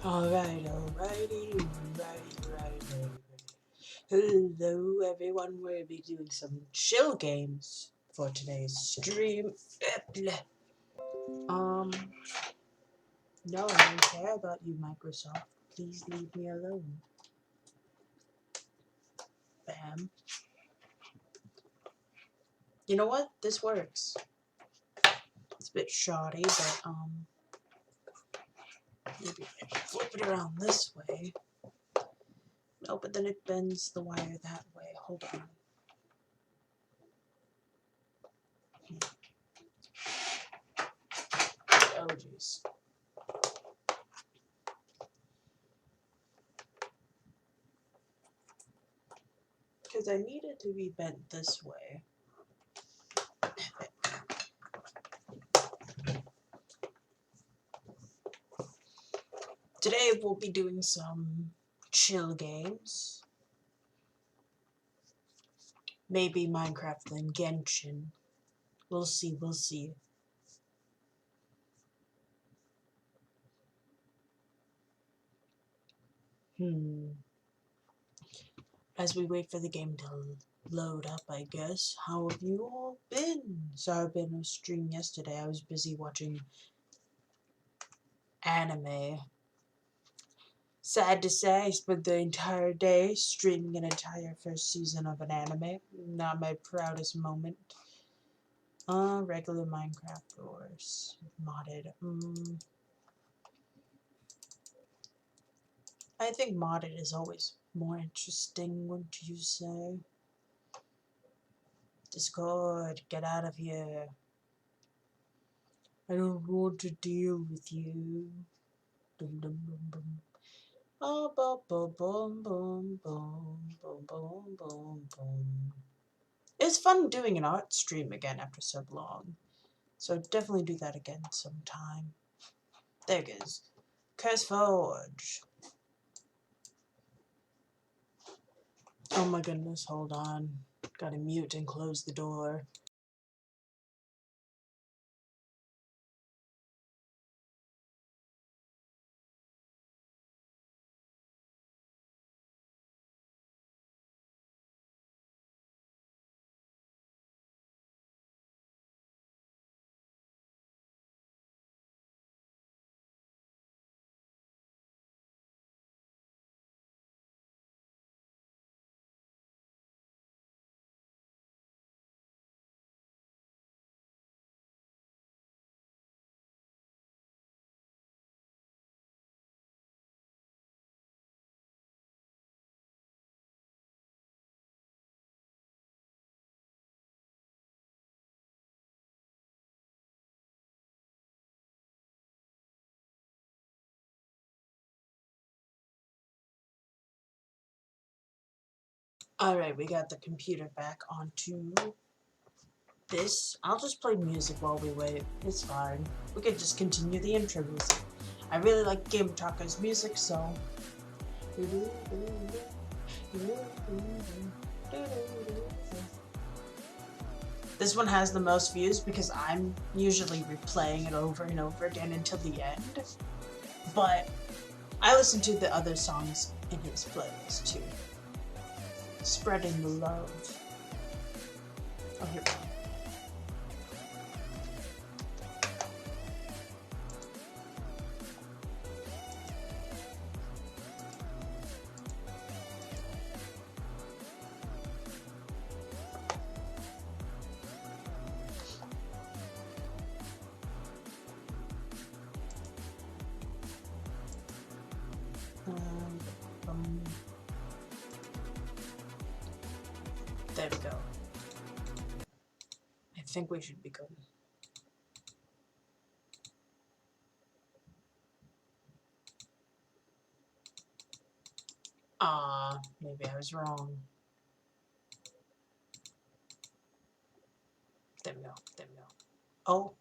Alrighty. Hello everyone, we'll be doing some chill games for today's stream. No, I don't care about you, Microsoft. Please leave me alone. Bam. You know what? This works. It's a bit shoddy, but maybe I can flip it around this way. No, but then it bends the wire that way. Hold on. Oh, jeez. Because I need it to be bent this way. Today we'll be doing some chill games. Maybe Minecraft and Genshin. We'll see. As we wait for the game to load up, I guess. How have you all been? Sorry, I've been on stream yesterday. I was busy watching anime. Sad to say, I spent the entire day streaming an entire first season of an anime. Not my proudest moment. Regular Minecraft or modded. I think modded is always more interesting, wouldn't you say? Discord, get out of here. I don't want to deal with you. Dum dum dum dum. Oh, boom, boom, boom, boom, boom, boom, boom, boom, boom. It's fun doing an art stream again after so long. So definitely do that again sometime. There it goes. Curse Forge. Oh my goodness, hold on. Gotta mute and close the door. Alright, we got the computer back onto this. I'll just play music while we wait. It's fine. We could just continue the intro music. I really like Game Talker's music, so. This one has the most views because I'm usually replaying it over and over again until the end. But I listen to the other songs in his playlist too. Spreading the love. Oh, here we go. There we go. I think we should be good. Maybe I was wrong. There we go. Oh.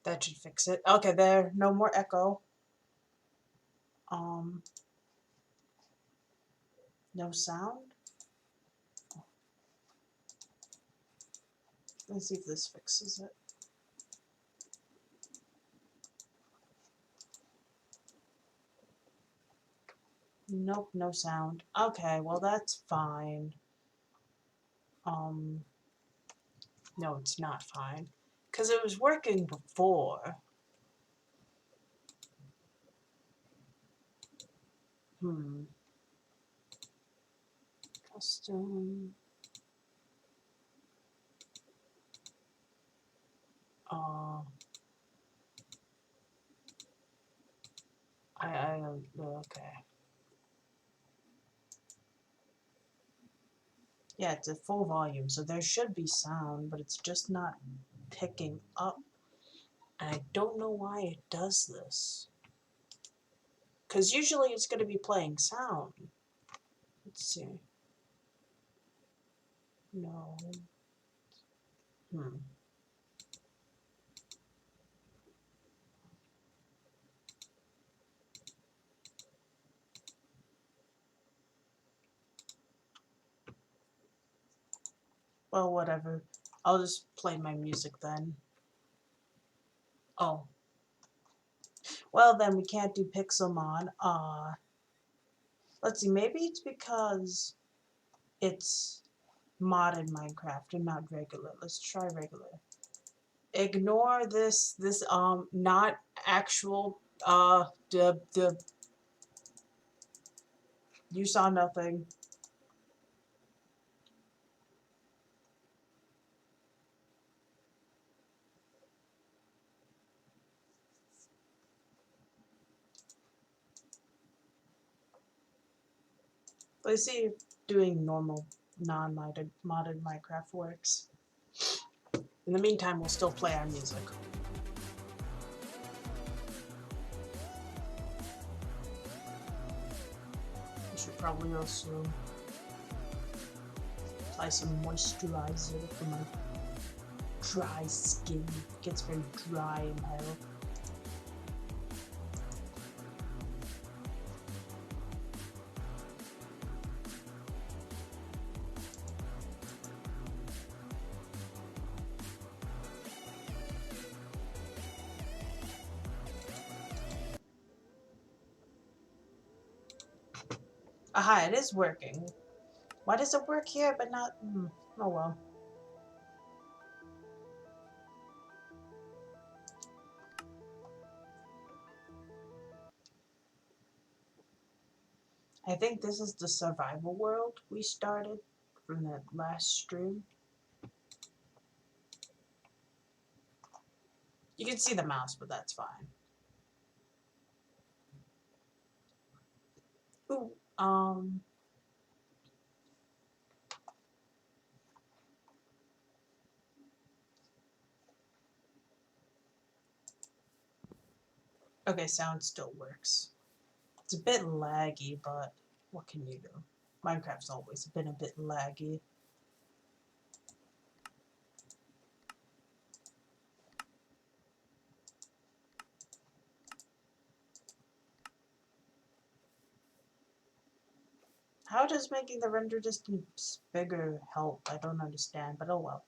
That should fix it. Okay, there. No more echo. No sound. Let's see if this fixes it. Nope, no sound. Okay, well that's fine. No, it's not fine. Because it was working before. Custom. I don't know, okay. Yeah, it's at full volume, so there should be sound, but it's just not picking up. And I don't know why it does this. Because usually it's going to be playing sound. Let's see. No. Well, whatever. I'll just play my music then. Oh. Well, then we can't do Pixelmon. Let's see. Maybe it's because it's modded Minecraft and not regular. Let's try regular. Ignore this not actual you saw nothing. Let's see if doing normal non-modded Minecraft works. In the meantime, we'll still play our music. We should probably also apply some moisturizer for my dry skin. It gets very dry and pale. Aha, it is working. Why does it work here but not... oh well. I think this is the survival world we started from that last stream. You can see the mouse, but that's fine. Ooh, okay, sound still works. It's a bit laggy, but what can you do? Minecraft's always been a bit laggy. How does making the render distance bigger help? I don't understand, but oh well.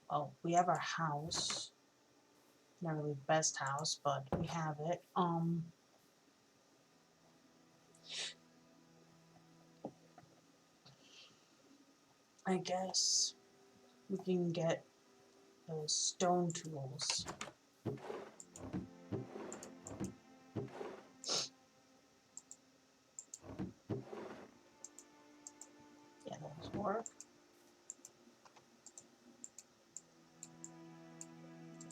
Oh, we have our house. Not really the best house, but we have it. I guess we can get those stone tools. Yeah, those work.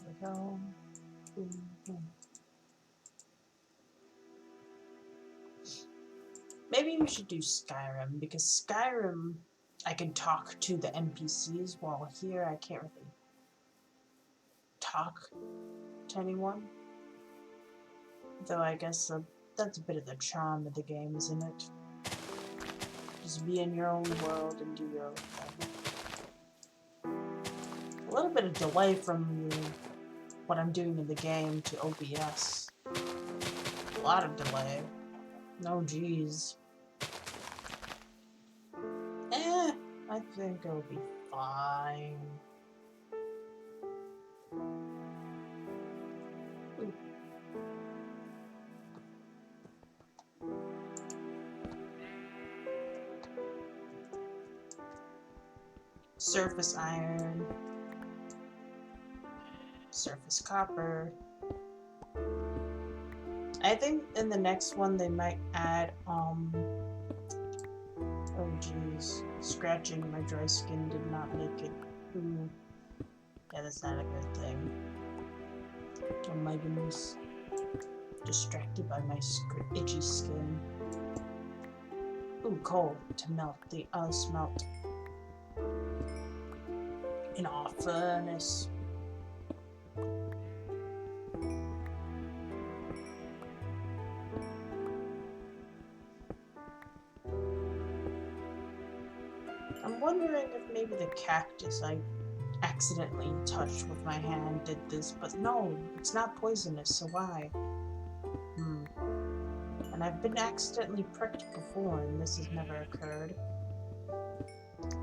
There we go. Boom, boom. Maybe we should do Skyrim, because Skyrim, I can talk to the NPCs, while here I can't really talk to anyone. Though I guess that's a bit of the charm of the game, isn't it? Just be in your own world and do your own thing. A little bit of delay from what I'm doing in the game to OBS. A lot of delay. No, geez. I think it'll be fine. Ooh. Surface iron. Surface copper. I think in the next one they might add, oh jeez. Scratching my dry skin did not make it. Ooh. Yeah, that's not a good thing. Oh my goodness. Distracted by my itchy skin. Ooh, coal to melt the smelt in our furnace. I'm wondering if maybe the cactus I accidentally touched with my hand did this, but no, it's not poisonous, so why? And I've been accidentally pricked before, and this has never occurred.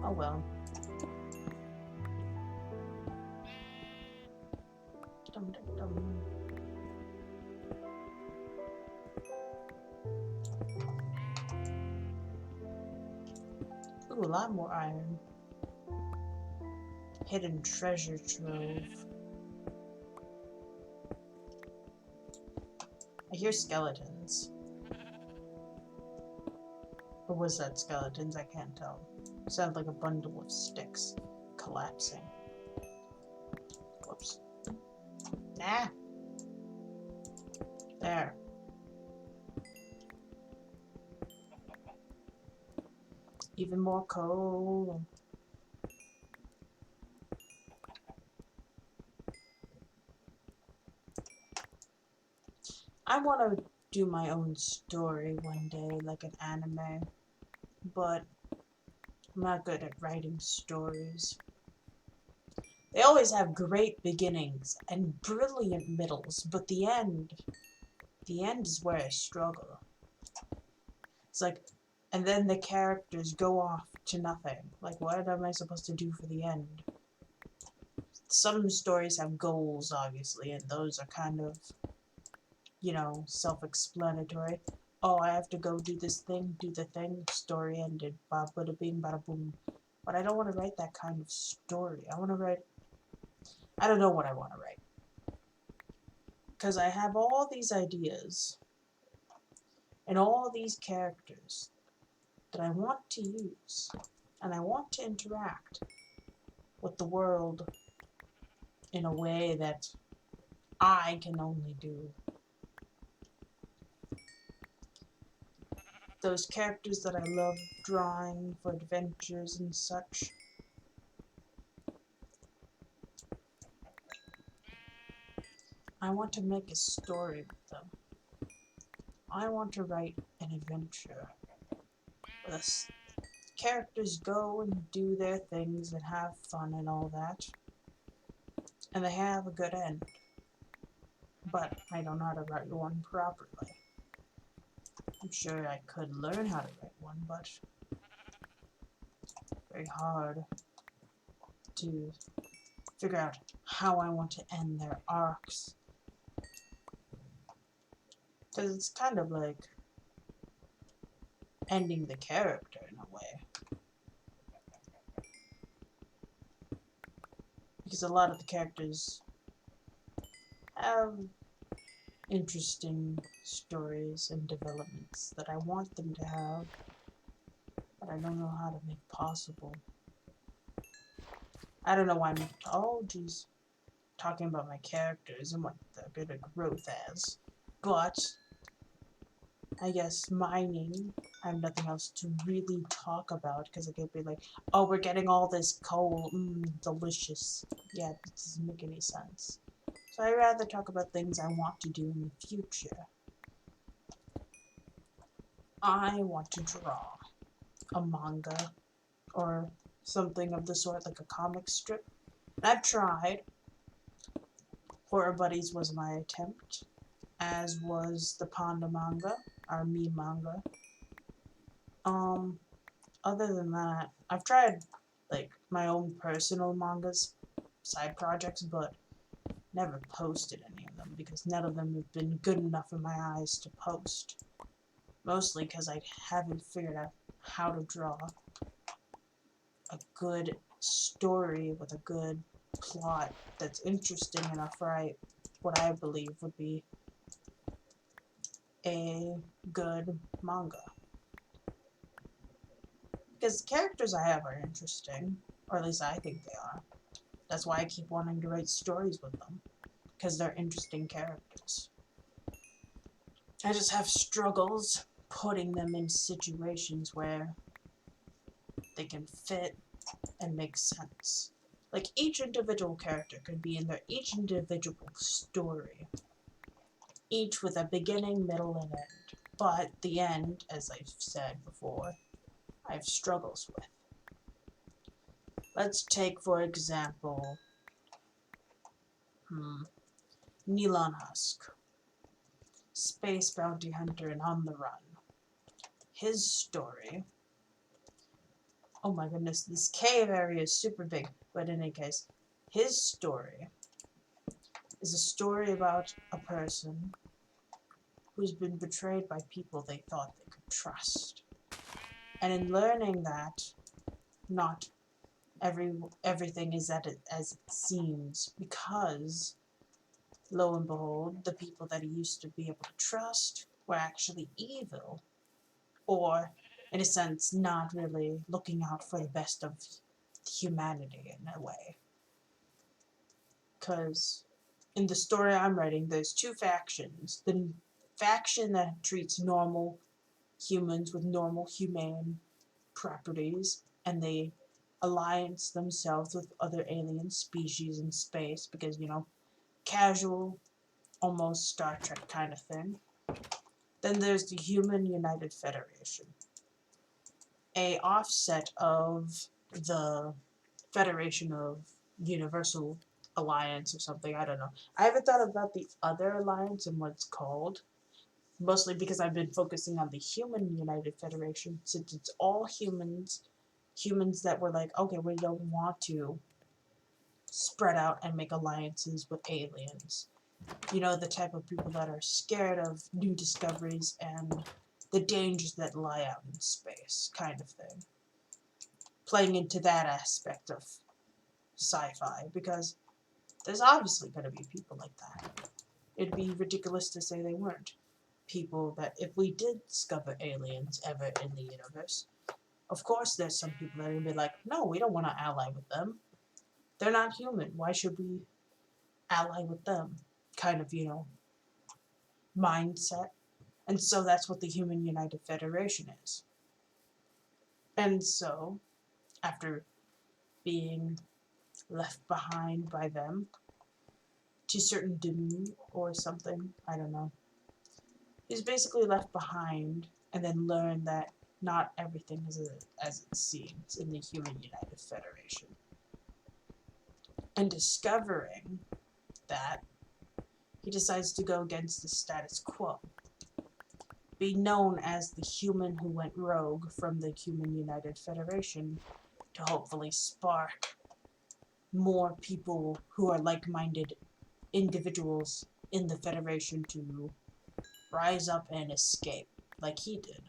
Oh well. Dum dum dum. Ooh, a lot more iron. Hidden treasure trove. I hear skeletons. Or was that skeletons? I can't tell. It sounds like a bundle of sticks collapsing. Whoops. Nah. There. Even more coal. I want to do my own story one day, like an anime, but I'm not good at writing stories. They always have great beginnings and brilliant middles, but the end is where I struggle. It's like, and then the characters go off to nothing. Like, what am I supposed to do for the end? Some stories have goals, obviously, and those are kind of, you know, self-explanatory. Oh, I have to go do this thing, do the thing, story ended, ba bada bing, bada boom. But I don't want to write that kind of story. I want to write, I don't know what I want to write. Because I have all these ideas and all these characters that I want to use, and I want to interact with the world in a way that I can only do. Those characters that I love drawing for adventures and such. I want to make a story with them. I want to write an adventure where the characters go and do their things and have fun and all that, and they have a good end. But I don't know how to write one properly. I'm sure I could learn how to write one, but very hard to figure out how I want to end their arcs. Because it's kind of like ending the character in a way. Because a lot of the characters have interesting stories and developments that I want them to have, but I don't know how to make possible. I don't know why I'm, oh geez, talking about my characters and what they're good at growth as, but I guess mining, I have nothing else to really talk about, because it could be like, oh, we're getting all this coal, delicious. Yeah, it doesn't make any sense. So I'd rather talk about things I want to do in the future. I want to draw a manga, or something of the sort, like a comic strip. And I've tried. Horror Buddies was my attempt, as was the Panda manga, our me manga. Other than that, I've tried like my own personal mangas, side projects, but never posted any of them because none of them have been good enough in my eyes to post. Mostly because I haven't figured out how to draw a good story with a good plot that's interesting enough for what I believe would be a good manga. Because the characters I have are interesting, or at least I think they are. That's why I keep wanting to write stories with them, because they're interesting characters. I just have struggles putting them in situations where they can fit and make sense. Like, each individual character could be in their each individual story, each with a beginning, middle, and end. But the end, as I've said before, I have struggles with. Let's take, for example, Nilon Husk, space bounty hunter and on the run. His story, oh my goodness, this cave area is super big, but in any case, his story is a story about a person who's been betrayed by people they thought they could trust. And in learning that not everything is as it seems, because lo and behold, the people that he used to be able to trust were actually evil, or in a sense not really looking out for the best of humanity in a way. Because in the story I'm writing, there's two factions. The faction that treats normal humans with normal humane properties, and they alliance themselves with other alien species in space because, casual, almost Star Trek kind of thing. Then there's the Human United Federation, a offset of the Federation of Universal Alliance or something, I don't know. I haven't thought about the other alliance and what it's called, mostly because I've been focusing on the Human United Federation, since it's all humans that were like, okay, we don't want to spread out and make alliances with aliens. The type of people that are scared of new discoveries and the dangers that lie out in space, kind of thing. Playing into that aspect of sci-fi, because there's obviously going to be people like that. It'd be ridiculous to say they weren't. People that, if we did discover aliens ever in the universe, of course there's some people that are going to be like, no, we don't want to ally with them. They're not human. Why should we ally with them? Kind of, mindset. And so that's what the Human United Federation is. And so, after being left behind by them to certain doom or something, I don't know, he's basically left behind and then learned that not everything is as it seems in the Human United Federation. And discovering that, he decides to go against the status quo. Be known as the human who went rogue from the Human United Federation to hopefully spark more people who are like-minded individuals in the Federation to rise up and escape, like he did.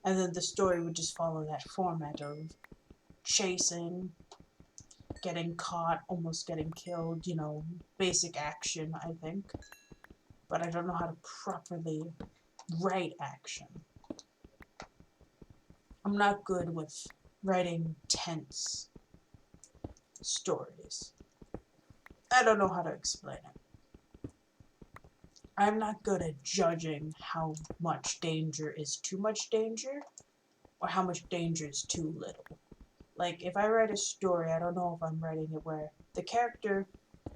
And then the story would just follow that format of chasing, getting caught, almost getting killed, basic action, I think. But I don't know how to properly write action. I'm not good with writing tense stories. I don't know how to explain it. I'm not good at judging how much danger is too much danger, or how much danger is too little. Like, if I write a story, I don't know if I'm writing it where the character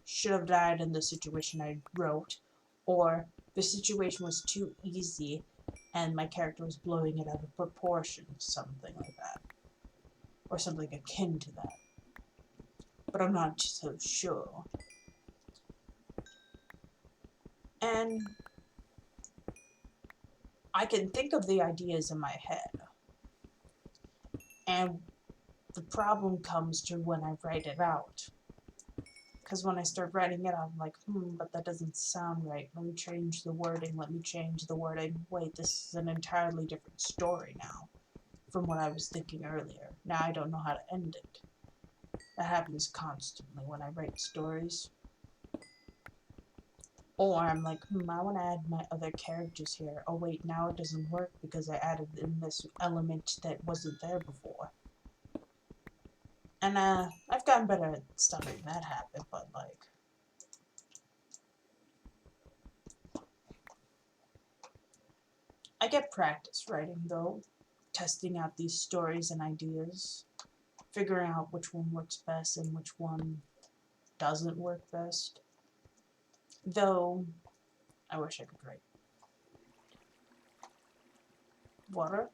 should have died in the situation I wrote, or the situation was too easy and my character was blowing it out of proportion, something like that. Or something akin to that. But I'm not so sure. And I can think of the ideas in my head. And The problem comes to when I write it out. Because when I start writing it, I'm like, but that doesn't sound right. Let me change the wording. Let me change the wording. Wait, this is an entirely different story now from what I was thinking earlier. Now I don't know how to end it. That happens constantly when I write stories. Or I'm like, I want to add my other characters here. Oh wait, now it doesn't work because I added in this element that wasn't there before. And I've gotten better at stopping that happen, but like, I get practice writing though, testing out these stories and ideas, figuring out which one works best and which one doesn't work best. Though, I wish I could write water.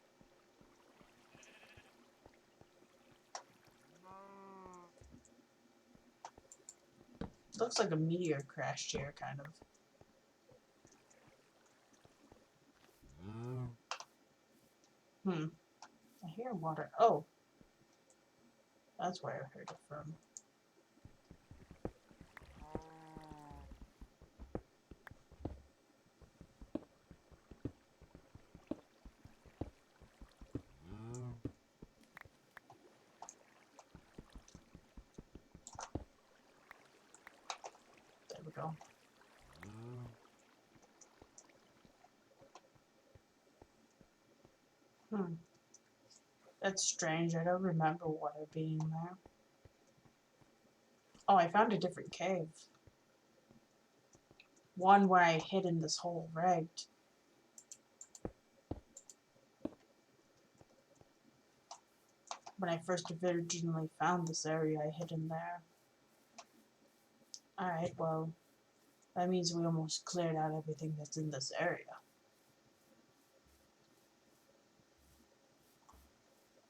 Looks like a meteor crashed here, kind of. I hear water. Oh, that's where I heard it from. There we go. That's strange. I don't remember water being there. Oh, I found a different cave. One where I hid in this hole, right? When I first originally found this area, I hid in there. Alright, well, that means we almost cleared out everything that's in this area.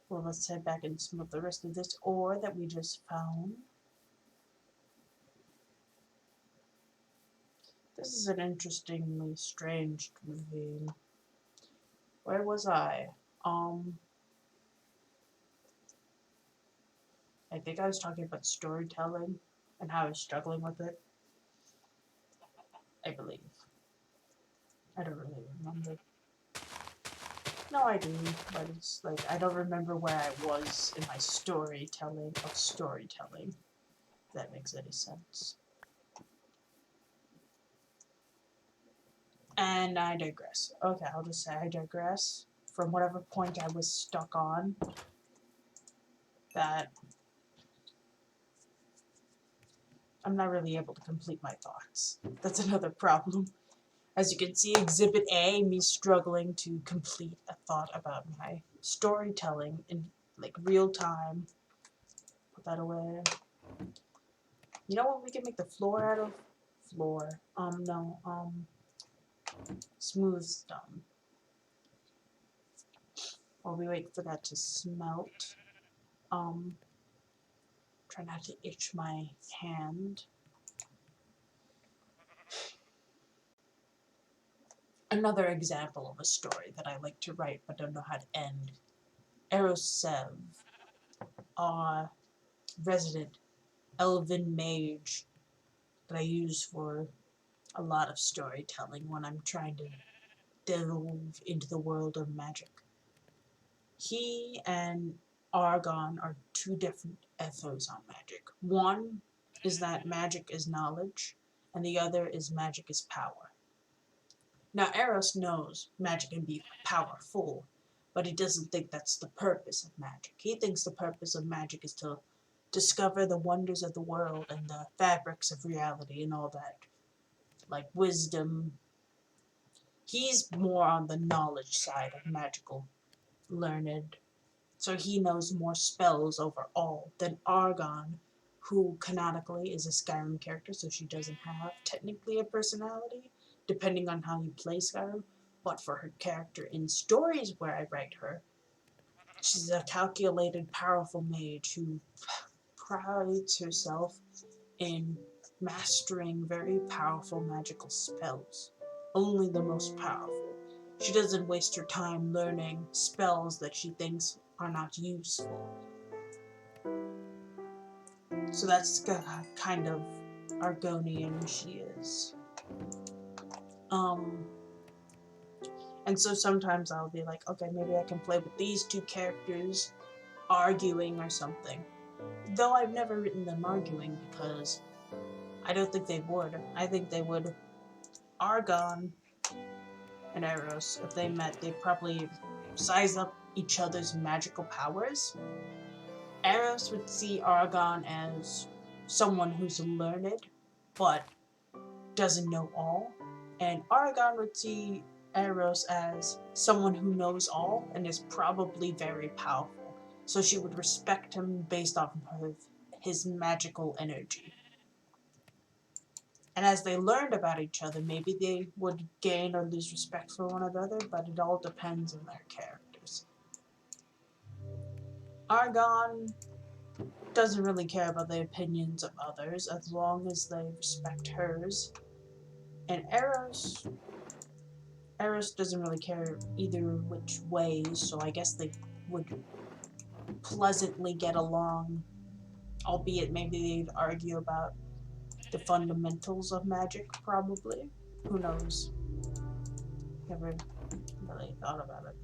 Well, let's head back and smelt the rest of this ore that we just found. This is an interestingly strange movie. Where was I? I think I was talking about storytelling and how I was struggling with it. I believe. I don't really remember. No, I do, but it's like I don't remember where I was in my storytelling of storytelling. If that makes any sense. And I digress. Okay, I'll just say I digress from whatever point I was stuck on. That I'm not really able to complete my thoughts. That's another problem. As you can see, Exhibit A, me struggling to complete a thought about my storytelling in like real time. Put that away. You know what we can make the floor out of? Floor. No. Smooth stone. While we wait for that to smelt. Try not to itch my hand. Another example of a story that I like to write but don't know how to end. Erosev, our resident elven mage that I use for a lot of storytelling when I'm trying to delve into the world of magic. He and Argon are two different ethos on magic. One is that magic is knowledge, and the other is magic is power. Now, Eros knows magic can be powerful, but he doesn't think that's the purpose of magic. He thinks the purpose of magic is to discover the wonders of the world and the fabrics of reality and all that, like wisdom. He's more on the knowledge side of magical learned, so he knows more spells overall than Argon, who canonically is a Skyrim character, so she doesn't have technically a personality, depending on how you play Skyrim. But for her character in stories where I write her, she's a calculated, powerful mage who prides herself in mastering very powerful magical spells. Only the most powerful. She doesn't waste her time learning spells that she thinks are not useful. So that's kind of Argonian she is. And so sometimes I'll be like, okay, maybe I can play with these two characters arguing or something. Though I've never written them arguing because I don't think they would. I think they would. Argon and Eros, if they met, they'd probably size up each other's magical powers. Eros would see Argon as someone who's learned, but doesn't know all. And Argon would see Eros as someone who knows all and is probably very powerful. So she would respect him based off of his magical energy. And as they learned about each other, maybe they would gain or lose respect for one another, but it all depends on their characters. Argon doesn't really care about the opinions of others as long as they respect hers. And Eros doesn't really care either which way, so I guess they would pleasantly get along, albeit maybe they'd argue about the fundamentals of magic, probably. Who knows? Never really thought about it.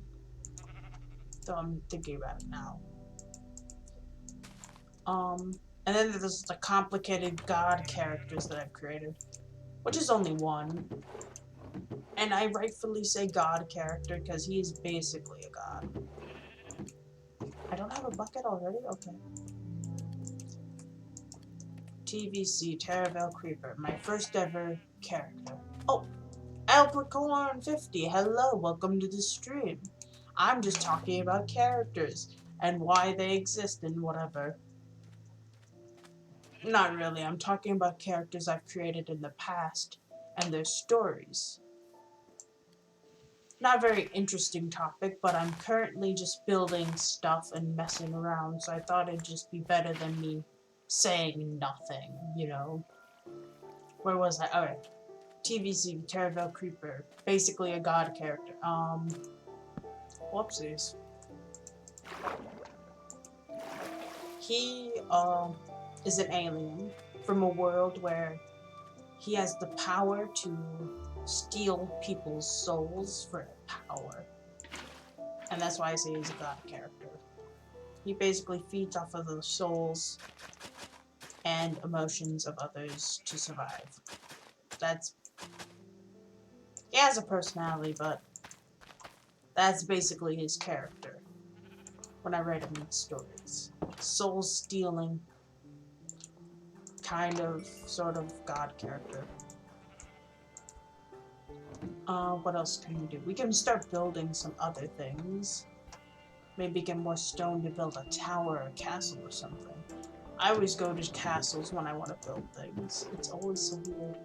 Though I'm thinking about it now. And then there's the complicated god characters that I've created, which is only one. And I rightfully say god character because he is basically a god. I don't have a bucket already? Okay. TVC, Terravale Creeper, my first ever character. Oh, Alpricorn50, hello, welcome to the stream. I'm just talking about characters and why they exist and whatever. Not really, I'm talking about characters I've created in the past and their stories. Not a very interesting topic, but I'm currently just building stuff and messing around, so I thought it'd just be better than me saying nothing, you know? Where was I? Alright. TVC, Terravale Creeper. Basically a god character. Whoopsies. He, is an alien from a world where he has the power to steal people's souls for power. And that's why I say he's a god character. He basically feeds off of the souls and emotions of others to survive. He has a personality, but that's basically his character when I write him in stories. Soul stealing, kind of, sort of god character. What else can we do? We can start building some other things. Maybe get more stone to build a tower or a castle or something. I always go to castles when I want to build things. It's always so weird.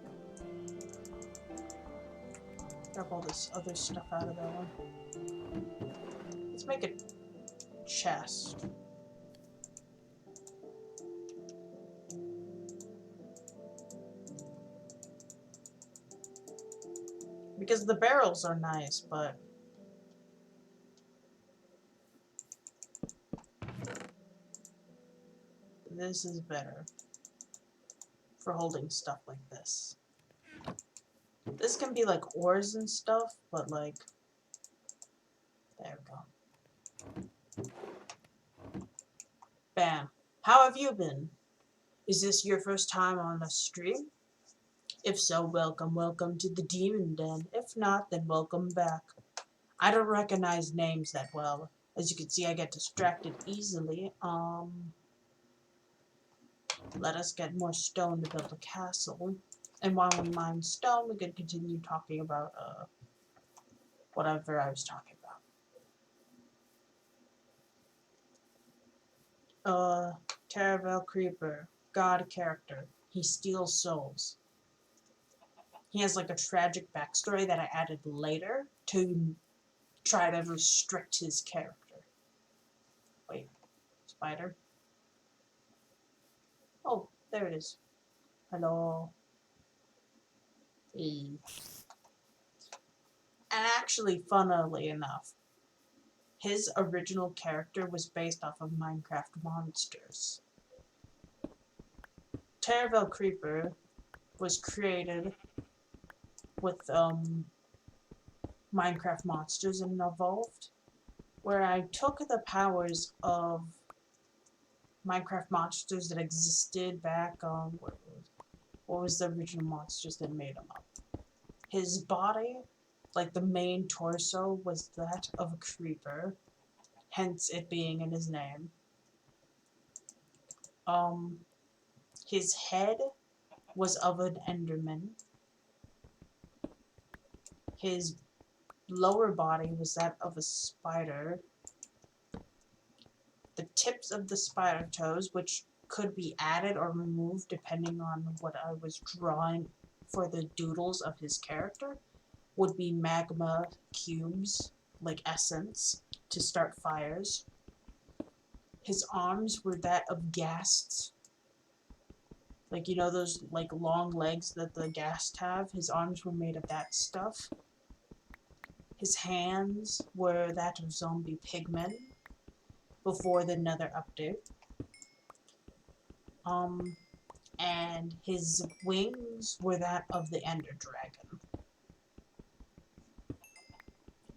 Grab all this other stuff out of that one. Let's make a chest. Because the barrels are nice, but this is better for holding stuff like this. This can be like ores and stuff, but like, there we go. Bam. How have you been? Is this your first time on the stream? If so, welcome to the Demon Den. If not, then welcome back. I don't recognize names that well. As you can see, I get distracted easily. Let us get more stone to build a castle. And while we mine stone, we can continue talking about, whatever I was talking about. Terravale Creeper. God character. He steals souls. He has like a tragic backstory that I added later to try to restrict his character. Wait. Spider? Oh, there it is. Hello. And actually, funnily enough, his original character was based off of Minecraft monsters. Terraville Creeper was created with Minecraft monsters and evolved, where I took the powers of Minecraft monsters that existed back on what was the original monsters that made him up. His body, like the main torso, was that of a creeper, hence it being in his name. His head was of an enderman. His lower body was that of a spider. The tips of the spider toes, which could be added or removed depending on what I was drawing for the doodles of his character, would be magma cubes, like essence, to start fires. His arms were that of ghasts. Like, you know those like long legs that the ghasts have? His arms were made of that stuff. His hands were that of zombie pigmen before the Nether update. And his wings were that of the Ender Dragon.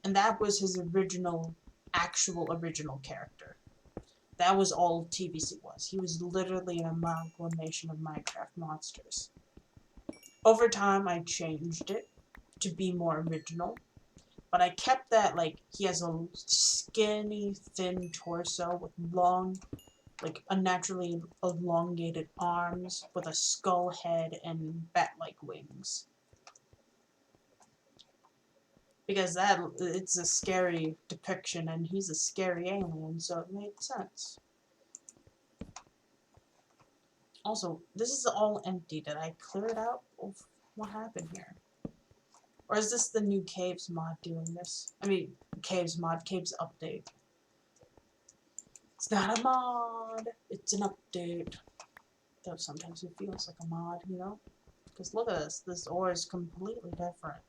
And that was his actual original character. That was all TVC was. He was literally an amalgamation of Minecraft monsters. Over time, I changed it to be more original. But I kept that, like, he has a skinny, thin torso with long, like, unnaturally elongated arms with a skull head and bat-like wings. Because it's a scary depiction, and he's a scary alien, so it made sense. Also, this is all empty. Did I clear it out? What happened here? Or is this the new Caves mod doing this? I mean, Caves mod, Caves update. It's not a mod, it's an update. Though sometimes it feels like a mod, you know? Because look at this ore is completely different.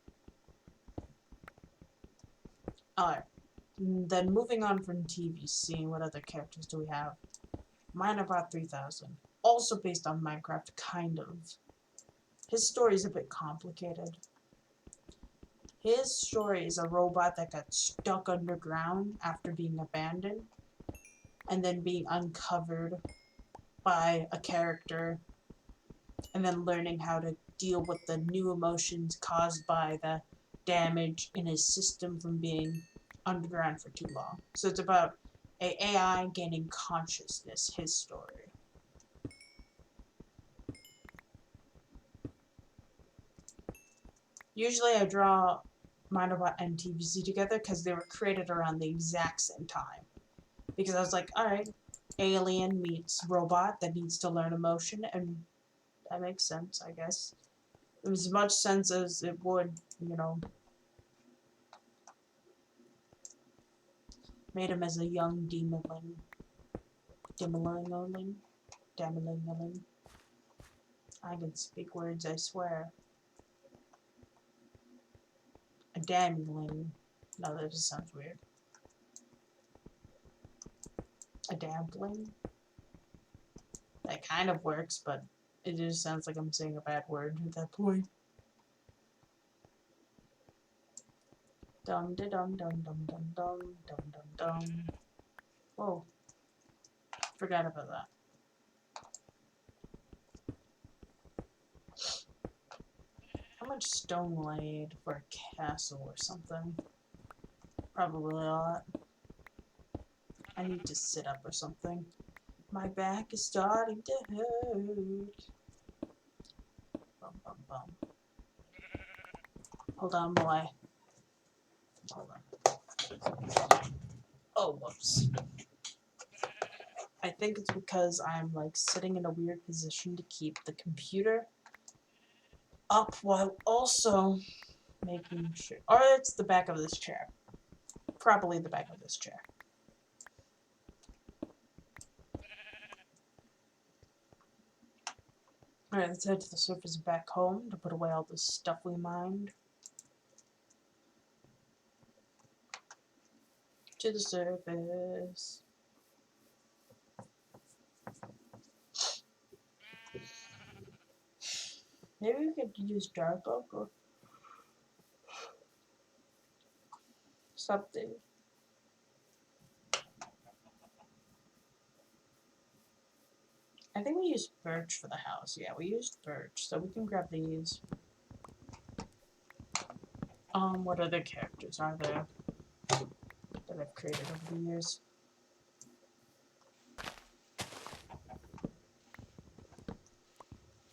Alright, then moving on from TVC, what other characters do we have? Minebot 3000, also based on Minecraft, kind of. His story is a bit complicated. His story is a robot that got stuck underground after being abandoned, and then being uncovered by a character, and then learning how to deal with the new emotions caused by the damage in his system from being underground for too long. So it's about an AI gaining consciousness, his story. Usually I draw Minobot and TVC together because they were created around the exact same time. Because I was like, alright, alien meets robot that needs to learn emotion, and that makes sense, I guess. It was as much sense as it would, you know, made him as a young demoling. Demoling. I can speak words, I swear. A dammling. No, that just sounds weird. A dampling? That kind of works, but it just sounds like I'm saying a bad word at that point. Dum de dum dum dum dum dum dum dum dum. Whoa. Forgot about that. How much stone laid for a castle or something? Probably a lot. I need to sit up or something. My back is starting to hurt. Bum bum bum. Hold on, boy. Hold on. Oh, whoops. I think it's because I'm like sitting in a weird position to keep the computer up while also making sure. Or it's the back of this chair. Probably the back of this chair. Alright, let's head to the surface back home to put away all the stuff we mined. To the surface. Maybe we could use dark oak or something. I think we used birch for the house. Yeah, we used birch, so we can grab these. What other characters are there that I've created over the years?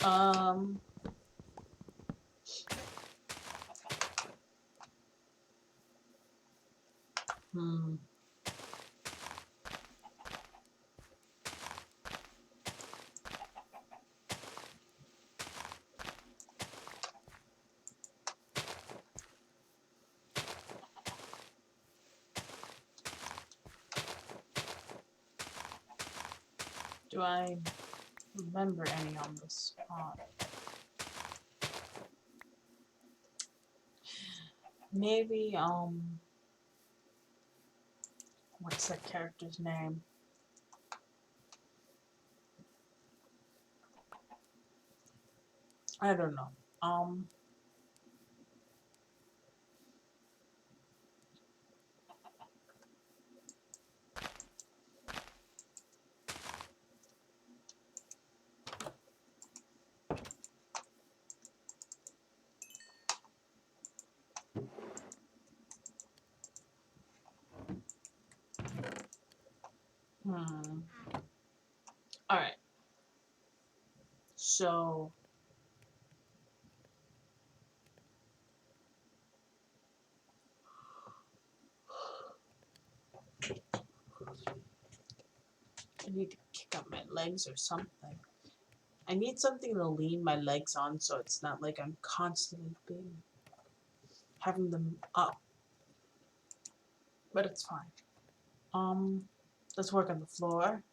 Um, hmm. Do I remember any on the spot? Maybe, what's that character's name? I don't know. Alright. So, I need to kick up my legs or something. I need something to lean my legs on so it's not like I'm constantly having them up. But it's fine. Let's work on the floor.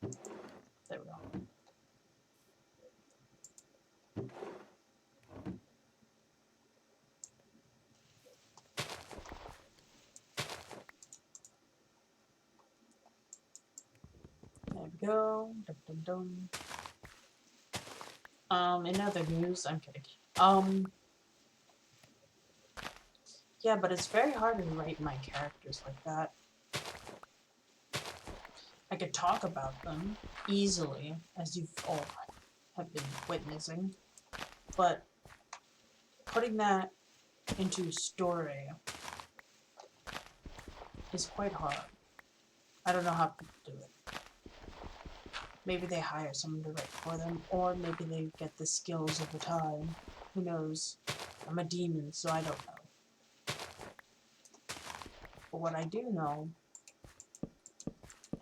There we go. There we go. Dum, dum, dum. In other news, I'm kidding. Yeah, but it's very hard to write my characters like that. I could talk about them easily, as you've all have been witnessing, but putting that into story is quite hard. I don't know how people do it. Maybe they hire someone to write for them, or maybe they get the skills over time. Who knows? I'm a demon, so I don't know. But what I do know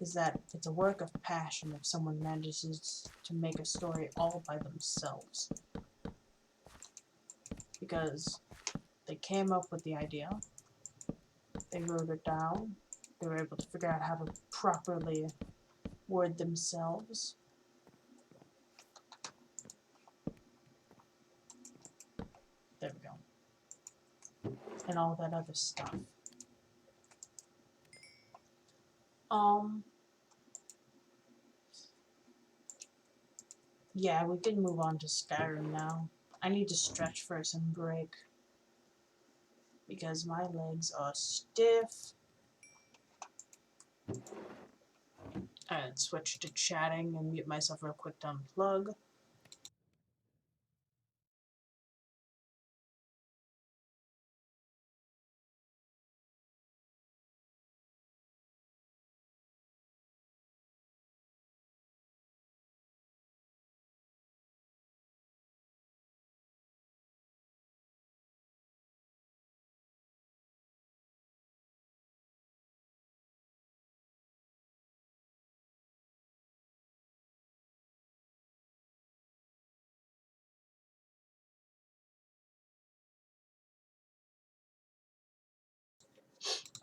is that it's a work of passion if someone manages to make a story all by themselves. Because they came up with the idea, they wrote it down, they were able to figure out how to properly word themselves. There we go. And all that other stuff. Yeah, we can move on to Skyrim now. I need to stretch first and break. Because my legs are stiff. And switch to chatting and mute myself real quick to unplug.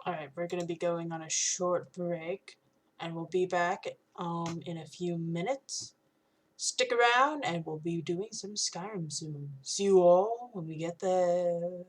Alright, we're going to be going on a short break, and we'll be back in a few minutes. Stick around, and we'll be doing some Skyrim soon. See you all when we get there.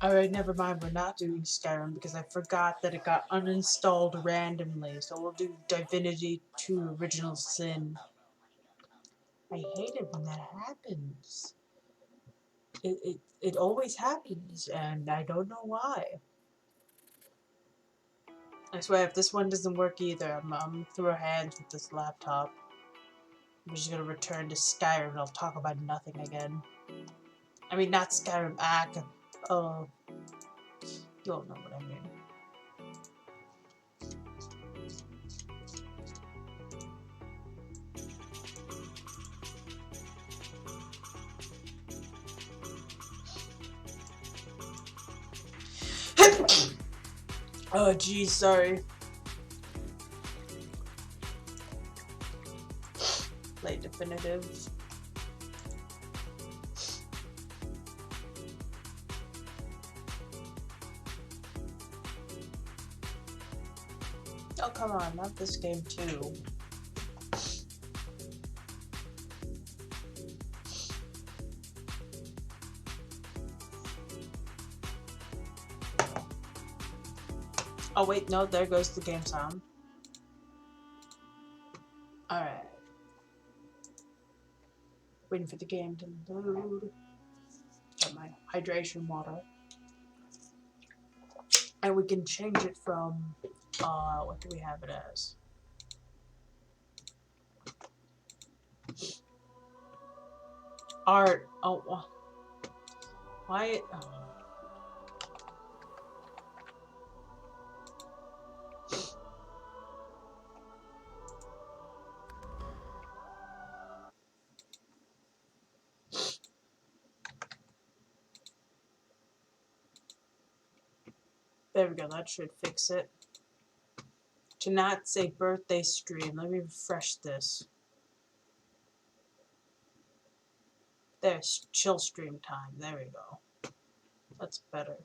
Alright, never mind, we're not doing Skyrim because I forgot that it got uninstalled randomly, so we'll do Divinity 2 Original Sin. I hate it when that happens. It always happens, and I don't know why. I swear, if this one doesn't work either, I'm throw hands with this laptop. I'm just gonna return to Skyrim and I'll talk about nothing again. I mean, not Skyrim, you all know what I mean. Oh, geez, sorry. Play definitive. Oh, come on, not this game too. Oh wait, no, there goes the game sound. Alright. Waiting for the game to load. Got my hydration water. And we can change it from, what do we have it as? Art. Oh, why? Oh. There we go, that should fix it. To not say birthday stream, let me refresh this. There's chill stream time, there we go. That's better.